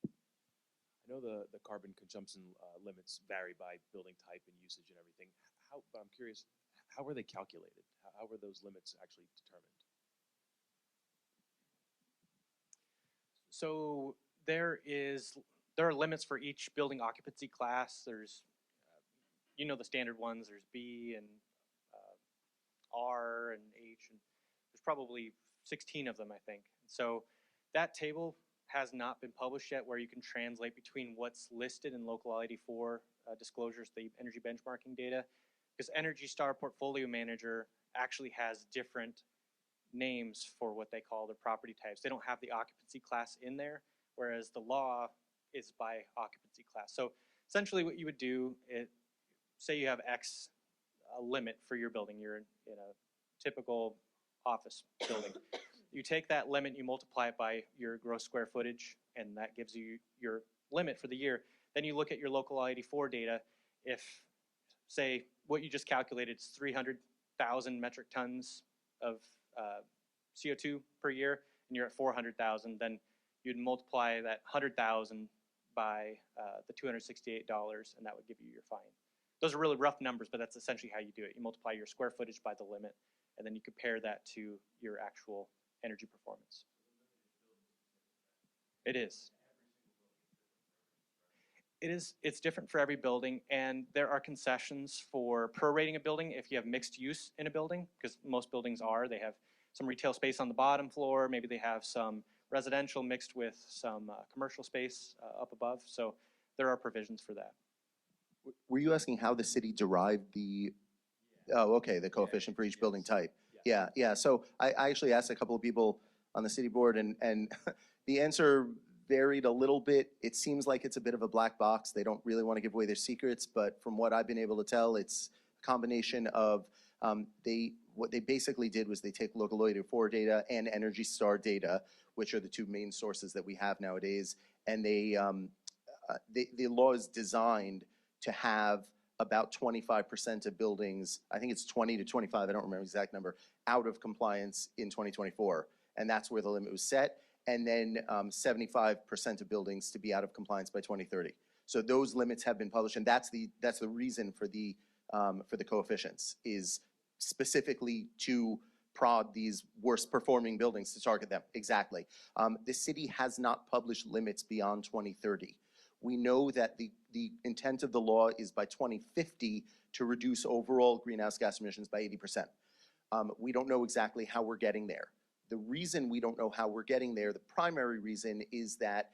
I know the carbon consumption limits vary by building type and usage and everything. But I'm curious, how were they calculated? How were those limits actually determined? So there are limits for each building occupancy class. There's, you know, the standard ones. There's B and R and H, and there's probably 16 of them, I think. So that table has not been published yet, where you can translate between what's listed in local law 84 disclosures, the energy benchmarking data, because Energy Star Portfolio Manager actually has different names for what they call their property types. They don't have the occupancy class in there, whereas the law is by occupancy class. So essentially what you would do is, say you have X limit for your building. You're in a typical office building. You take that limit, you multiply it by your gross square footage, and that gives you your limit for the year. Then you look at your local law 84 data. If, say, what you just calculated is 300,000 metric tons of CO2 per year, and you're at 400,000, then you'd multiply that 100,000 by the $268, and that would give you your fine. Those are really rough numbers, but that's essentially how you do it. You multiply your square footage by the limit, and then you compare that to your actual energy performance. It is. It's different for every building, and there are concessions for prorating a building if you have mixed use in a building, because most buildings they have some retail space on the bottom floor, maybe they have some residential mixed with some commercial space up above, so there are provisions for that. Were you asking how the city derived the, oh, okay, the coefficient for each building type? Yeah. So I actually asked a couple of people on the city board, and the answer varied a little bit. It seems like it's a bit of a black box. They don't really want to give away their secrets, but from what I've been able to tell, it's a combination of, what they basically did was they take local law 84 data and Energy Star data, which are the two main sources that we have nowadays, and the law is designed to have about 25% of buildings, I think it's 20 to 25, I don't remember the exact number, out of compliance in 2024. And that's where the limit was set. And then 75% of buildings to be out of compliance by 2030. So those limits have been published, and that's the reason for the coefficients, is specifically to prod these worst performing buildings, to target them. Exactly. The city has not published limits beyond 2030. We know that the intent of the law is by 2050 to reduce overall greenhouse gas emissions by 80%. We don't know exactly how we're getting there. The reason we don't know how we're getting there, the primary reason, is that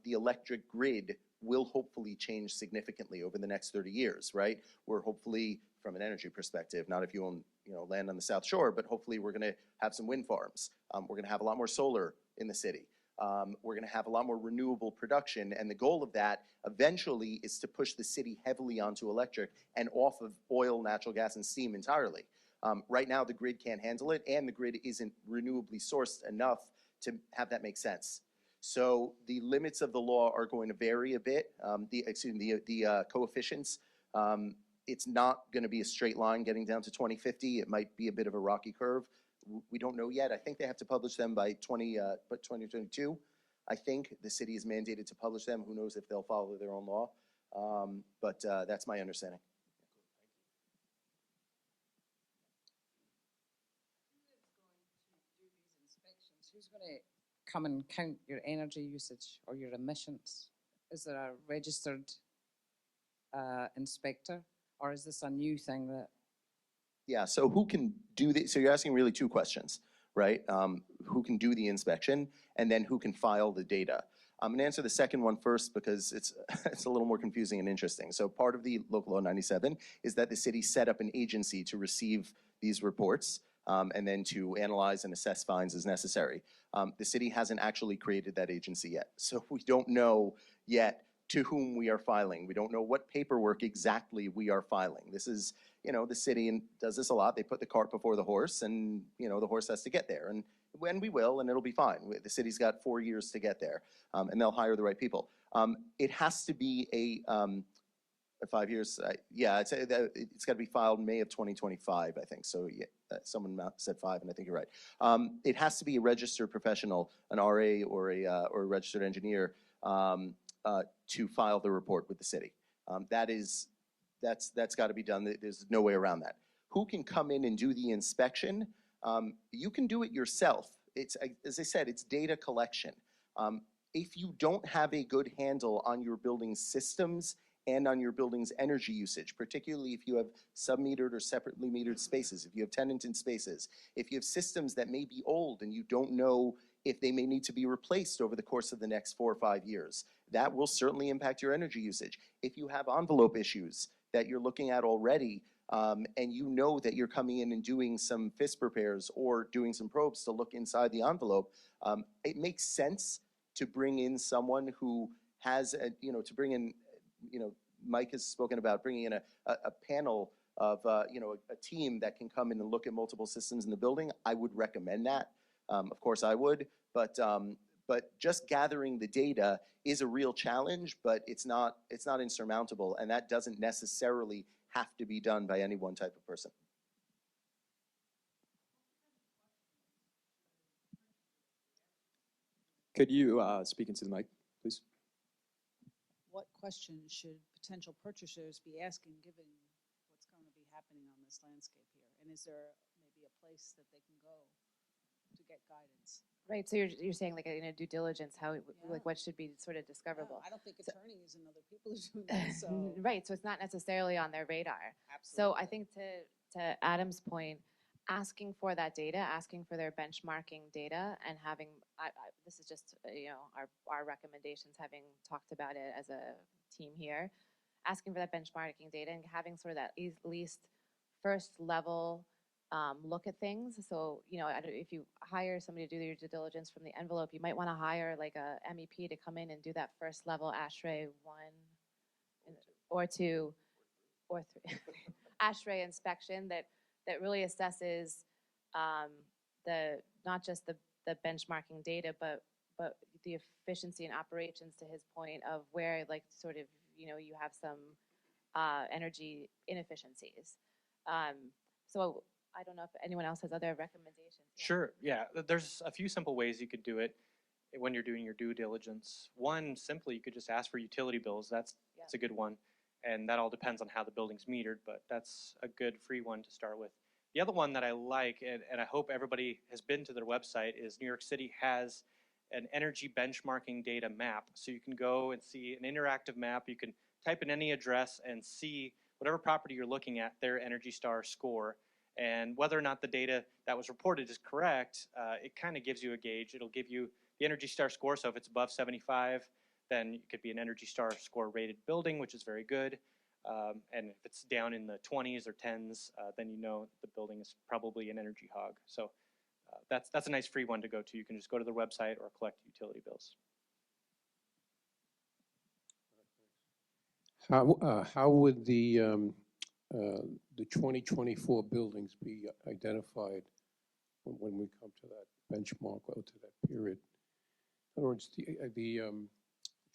the electric grid will hopefully change significantly over the next 30 years, right? We're hopefully, from an energy perspective, not if you own land on the South Shore, but hopefully we're gonna have some wind farms. We're gonna have a lot more solar in the city. We're gonna have a lot more renewable production, and the goal of that eventually is to push the city heavily onto electric and off of oil, natural gas, and steam entirely. Right now, the grid can't handle it, and the grid isn't renewably sourced enough to have that make sense. So the limits of the law are going to vary a bit. The coefficients, it's not going to be a straight line getting down to 2050. It might be a bit of a rocky curve. We don't know yet. I think they have to publish them by 2022. I think the city is mandated to publish them. Who knows if they'll follow their own law? But that's my understanding. Who's going to come and count your energy usage or your emissions? Is there a registered inspector, or is this a new thing that? Yeah, so who can do the, so you're asking really two questions, right? Who can do the inspection, and then who can file the data? I'm gonna answer the second one first because it's a little more confusing and interesting. So part of the Local Law 97 is that the city set up an agency to receive these reports and then to analyze and assess fines as necessary. The city hasn't actually created that agency yet, so we don't know yet to whom we are filing. We don't know what paperwork exactly we are filing. This is, the city does this a lot. They put the cart before the horse, and the horse has to get there. And when we will, and it'll be fine. The city's got 4 years to get there, and they'll hire the right people. It has to be a 5 years. Yeah, it's got to be filed May of 2025, I think. So yeah, someone said 5, and I think you're right. It has to be a registered professional, an RA or a registered engineer, to file the report with the city. That's got to be done. There's no way around that. Who can come in and do the inspection? You can do it yourself. It's, as I said, it's data collection. If you don't have a good handle on your building's systems and on your building's energy usage, particularly if you have sub-metered or separately metered spaces, if you have tenanted spaces, if you have systems that may be old and you don't know if they may need to be replaced over the course of the next 4 or 5 years, that will certainly impact your energy usage. If you have envelope issues that you're looking at already, and you know that you're coming in and doing some FISP repairs or doing some probes to look inside the envelope, it makes sense to bring in someone who has, to bring in, Mike has spoken about bringing in a panel of, a team that can come in and look at multiple systems in the building. I would recommend that. Of course I would, but just gathering the data is a real challenge, but it's not insurmountable, and that doesn't necessarily have to be done by any one type of person. Could you speak into the mic, please? What questions should potential purchasers be asking given what's going to be happening on this landscape here? And is there maybe a place that they can go to get guidance? Right, so you're saying like in a due diligence, how, like what should be sort of discoverable? I don't think attorneys and other people are doing that, so. Right, so it's not necessarily on their radar. Absolutely. So I think to Adam's point, asking for that data, asking for their benchmarking data, and having, this is just, our recommendations, having talked about it as a team here, asking for that benchmarking data and having sort of that at least first level look at things. So, if you hire somebody to do your due diligence from the envelope, you might want to hire like a MEP to come in and do that first level ASHRAE 1 or 2 or 3 ASHRAE inspection that really assesses not just the benchmarking data, but the efficiency and operations, to his point of where like sort of you have some energy inefficiencies. So I don't know if anyone else has other recommendations. Sure, yeah. There's a few simple ways you could do it when you're doing your due diligence. One, simply, you could just ask for utility bills. That's a good one. And that all depends on how the building's metered, but that's a good free one to start with. The other one that I like, and I hope everybody has been to their website, is New York City has an energy benchmarking data map. So you can go and see an interactive map. You can type in any address and see whatever property you're looking at, their Energy Star score. And whether or not the data that was reported is correct, it kind of gives you a gauge. It'll give you the Energy Star score. So if it's above 75, then it could be an Energy Star score rated building, which is very good. And if it's down in the 20s or 10s, then you know the building is probably an energy hog. So that's a nice free one to go to. You can just go to their website or collect utility bills. How would the 2024 buildings be identified when we come to that benchmark or to that period? In other words, the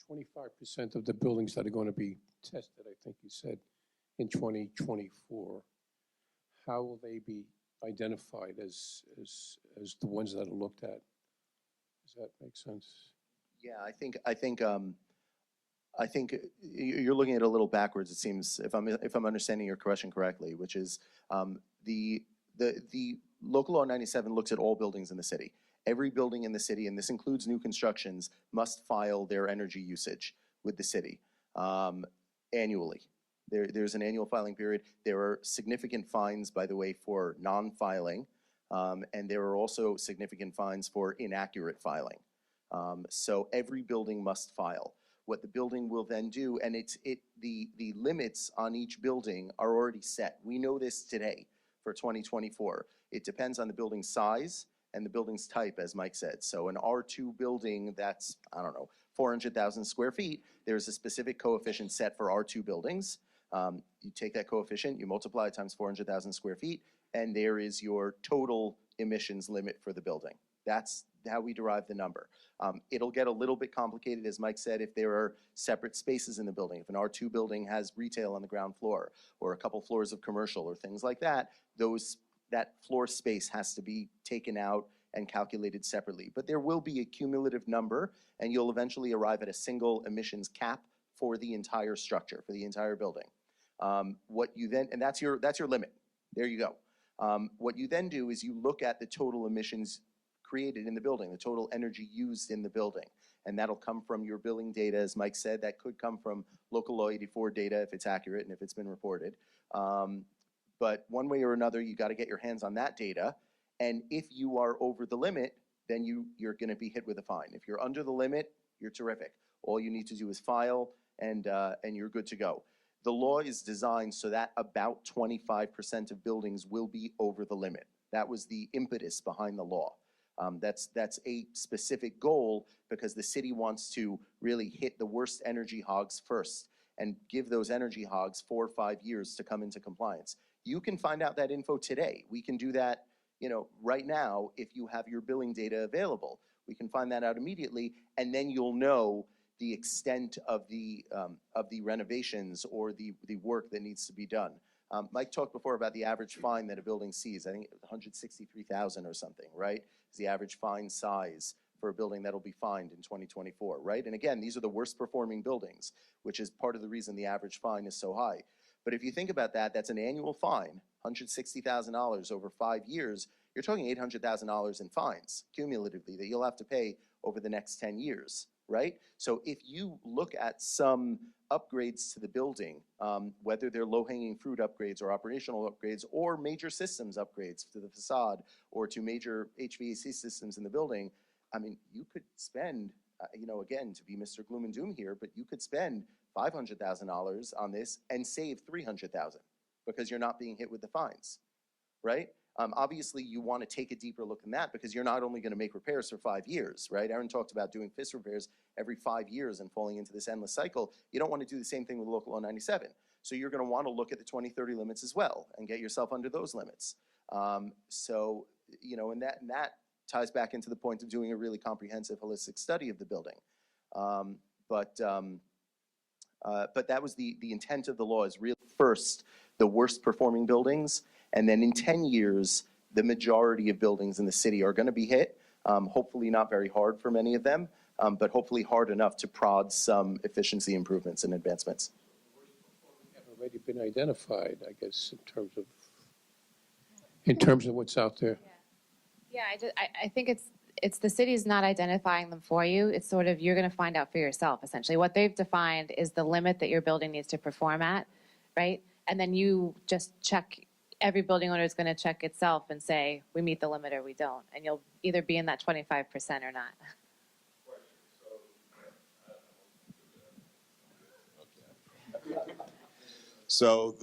25% of the buildings that are going to be tested, I think you said, in 2024, how will they be identified as the ones that are looked at? Does that make sense? Yeah, I think you're looking at it a little backwards. It seems, if I'm understanding your question correctly, which is the local law 97 looks at all buildings in the city. Every building in the city, and this includes new constructions, must file their energy usage with the city annually. There's an annual filing period. There are significant fines, by the way, for non-filing, and there are also significant fines for inaccurate filing. So every building must file. What the building will then do, and the limits on each building are already set. We know this today for 2024. It depends on the building size and the building's type, as Mike said. So an R2 building that's, I don't know, 400,000 square feet, there's a specific coefficient set for R2 buildings. You take that coefficient, you multiply it times 400,000 square feet, and there is your total emissions limit for the building. That's how we derive the number. It'll get a little bit complicated, as Mike said, if there are separate spaces in the building. If an R2 building has retail on the ground floor, or a couple floors of commercial, or things like that, that floor space has to be taken out and calculated separately. But there will be a cumulative number, and you'll eventually arrive at a single emissions cap for the entire structure, for the entire building. What you then, and that's your limit. There you go. What you then do is you look at the total emissions created in the building, the total energy used in the building. And that'll come from your billing data, as Mike said. That could come from local law 84 data if it's accurate and if it's been reported. But one way or another, you got to get your hands on that data. And if you are over the limit, then you're going to be hit with a fine. If you're under the limit, you're terrific. All you need to do is file, and you're good to go. The law is designed so that about 25% of buildings will be over the limit. That was the impetus behind the law. That's a specific goal because the city wants to really hit the worst energy hogs first and give those energy hogs 4 or 5 years to come into compliance. You can find out that info today. We can do that, right now if you have your billing data available. We can find that out immediately, and then you'll know the extent of the renovations or the work that needs to be done. Mike talked before about the average fine that a building sees. I think it was 163,000 or something, right? Is the average fine size for a building that'll be fined in 2024, right? And again, these are the worst performing buildings, which is part of the reason the average fine is so high. But if you think about that, that's an annual fine, $160,000 over 5 years. You're talking $800,000 in fines cumulatively that you'll have to pay over the next 10 years, right? So if you look at some upgrades to the building, whether they're low-hanging fruit upgrades or operational upgrades or major systems upgrades to the facade or to major HVAC systems in the building, I mean, you could spend, again, to be Mr. Gloom and Doom here, but you could spend $500,000 on this and save $300,000 because you're not being hit with the fines, right? Obviously, you want to take a deeper look than that because you're not only going to make repairs for 5 years, right? Aaron talked about doing FISP repairs every 5 years and falling into this endless cycle. You don't want to do the same thing with local law 97. So you're going to want to look at the 2030 limits as well and get yourself under those limits. And that ties back into the point of doing a really comprehensive, holistic study of the building. But that was the intent of the law, is really first the worst performing buildings, and then in 10 years, the majority of buildings in the city are going to be hit, hopefully not very hard for many of them, but hopefully hard enough to prod some efficiency improvements and advancements. Have already been identified, I guess, in terms of what's out there. Yeah, I think it's the city's not identifying them for you. It's sort of, you're going to find out for yourself, essentially. What they've defined is the limit that your building needs to perform at, right? And then you just check, every building owner is going to check itself and say, we meet the limit or we don't. And you'll either be in that 25% or not. So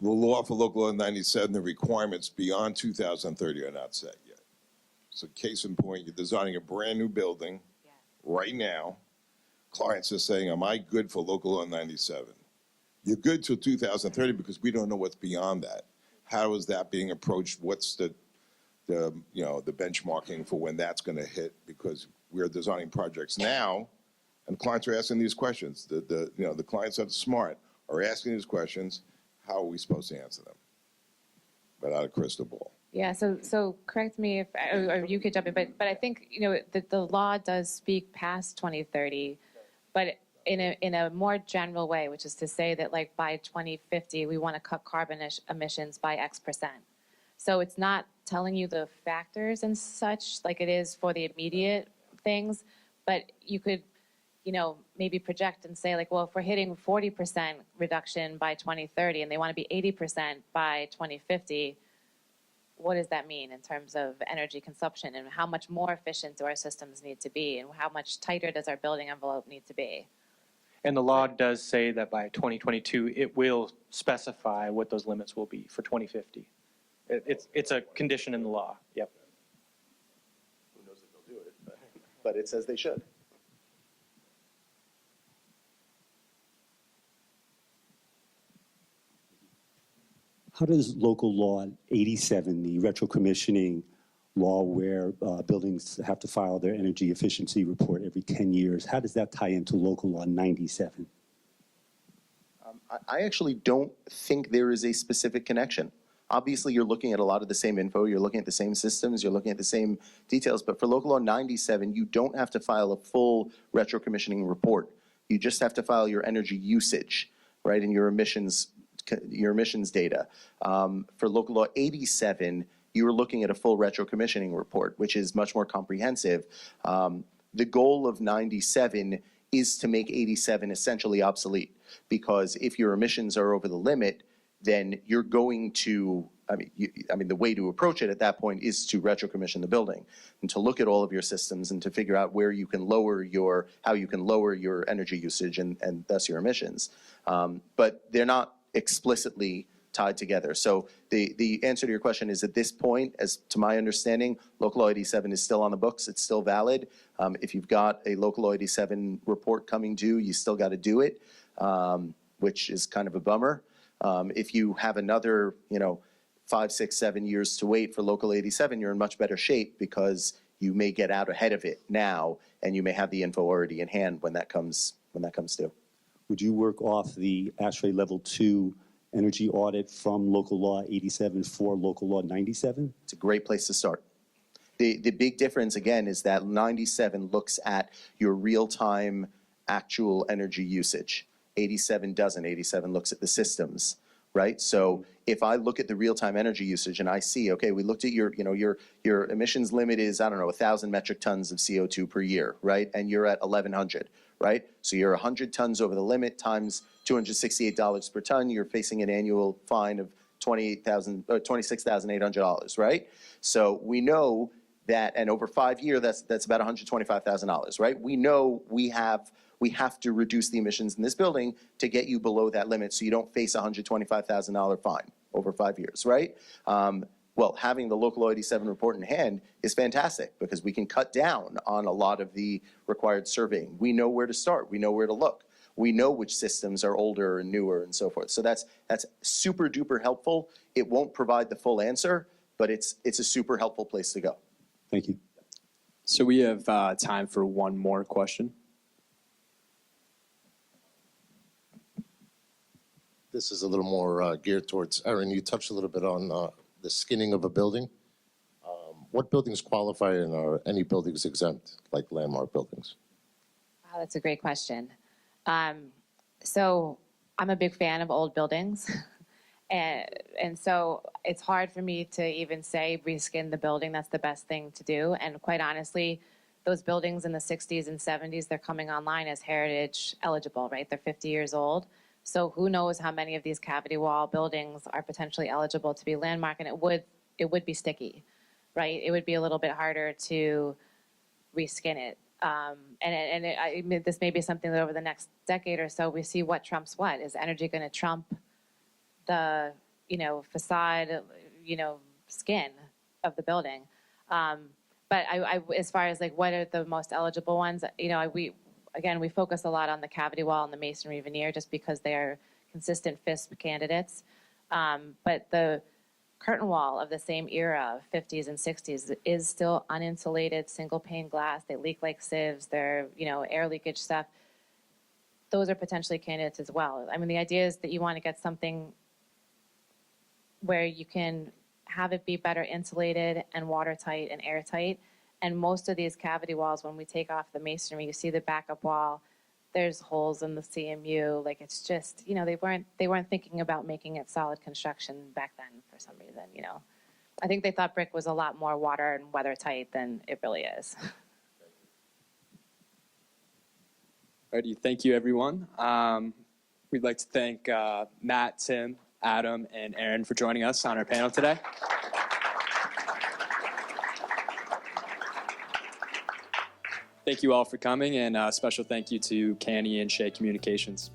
the law for local law 97, the requirements beyond 2030 are not set yet. So case in point, you're designing a brand new building right now. Clients are saying, am I good for local law 97? You're good till 2030 because we don't know what's beyond that. How is that being approached? What's the benchmarking for when that's going to hit? Because we're designing projects now, and clients are asking these questions. The clients that are smart are asking these questions. How are we supposed to answer them? Without a crystal ball. Yeah, so correct me if, or you could jump in, but I think, the law does speak past 2030, but in a more general way, which is to say that like by 2050, we want to cut carbon emissions by X%. So it's not telling you the factors and such like it is for the immediate things, but you could, maybe project and say like, well, if we're hitting 40% reduction by 2030 and they want to be 80% by 2050, what does that mean in terms of energy consumption and how much more efficient do our systems need to be and how much tighter does our building envelope need to be? And the law does say that by 2022, it will specify what those limits will be for 2050. It's a condition in the law. Yep. Who knows if they'll do it, but it says they should. How does local law 87, the retro commissioning law where buildings have to file their energy efficiency report every 10 years, how does that tie into local law 97? I actually don't think there is a specific connection. Obviously, you're looking at a lot of the same info, you're looking at the same systems, you're looking at the same details, but for local law 97, you don't have to file a full retro commissioning report. You just have to file your energy usage, right, and your emissions data. For local law 87, you were looking at a full retro commissioning report, which is much more comprehensive. The goal of 97 is to make 87 essentially obsolete, because if your emissions are over the limit, then you're going to, the way to approach it at that point is to retro commission the building and to look at all of your systems and to figure out where you can lower how you can lower your energy usage and thus your emissions. But they're not explicitly tied together. So the answer to your question is, at this point, as to my understanding, local law 87 is still on the books, it's still valid. If you've got a local law 87 report coming due, you still got to do it, which is kind of a bummer. If you have another, 5, 6, 7 years to wait for local 87, you're in much better shape because you may get out ahead of it now, and you may have the info already in hand when that comes due. Would you work off the ASHRAE Level 2 energy audit from local law 87 for local law 97? It's a great place to start. The big difference, again, is that 97 looks at your real-time actual energy usage. 87 doesn't. 87 looks at the systems, right? So if I look at the real-time energy usage and I see, okay, we looked at your emissions limit is, 1,000 metric tons of CO2 per year, right? And you're at 1,100, right? So you're 100 tons over the limit times $268 per ton. You're facing an annual fine of $26,800, right? So we know that, and over 5 years, that's about $125,000, right? We know we have to reduce the emissions in this building to get you below that limit so you don't face a $125,000 fine over 5 years, right? Well, having the local law 87 report in hand is fantastic because we can cut down on a lot of the required surveying. We know where to start. We know where to look. We know which systems are older and newer and so forth. So that's super duper helpful. It won't provide the full answer, but it's a super helpful place to go. Thank you. So we have time for one more question. This is a little more geared towards Erin. You touched a little bit on the skinning of a building. What buildings qualify and are any buildings exempt, like landmark buildings? Wow, that's a great question. So I'm a big fan of old buildings. And so it's hard for me to even say reskin the building. That's the best thing to do. And quite honestly, those buildings in the 60s and 70s, they're coming online as heritage eligible, right? They're 50 years old. So who knows how many of these cavity wall buildings are potentially eligible to be landmark, and it would be sticky, right? It would be a little bit harder to reskin it. This may be something that over the next decade or so, we see what trumps what. Is energy going to trump the, facade, skin of the building? But as far as like what are the most eligible ones, we focus a lot on the cavity wall and the masonry veneer just because they are consistent FISP candidates. But the curtain wall of the same era, 50s and 60s, is still uninsulated, single pane glass. They leak like sieves. They're, air leakage stuff. Those are potentially candidates as well. I mean, the idea is that you want to get something where you can have it be better insulated and watertight and airtight. And most of these cavity walls, when we take off the masonry, you see the backup wall, there's holes in the CMU. Like, it's just, they weren't thinking about making it solid construction back then for some reason, I think they thought brick was a lot more water and weather tight than it really is. Alrighty, thank you, everyone. We'd like to thank Matt, Tim, Adam, and Aaron for joining us on our panel today. Thank you all for coming, and a special thank you to CANY and Shea Communications.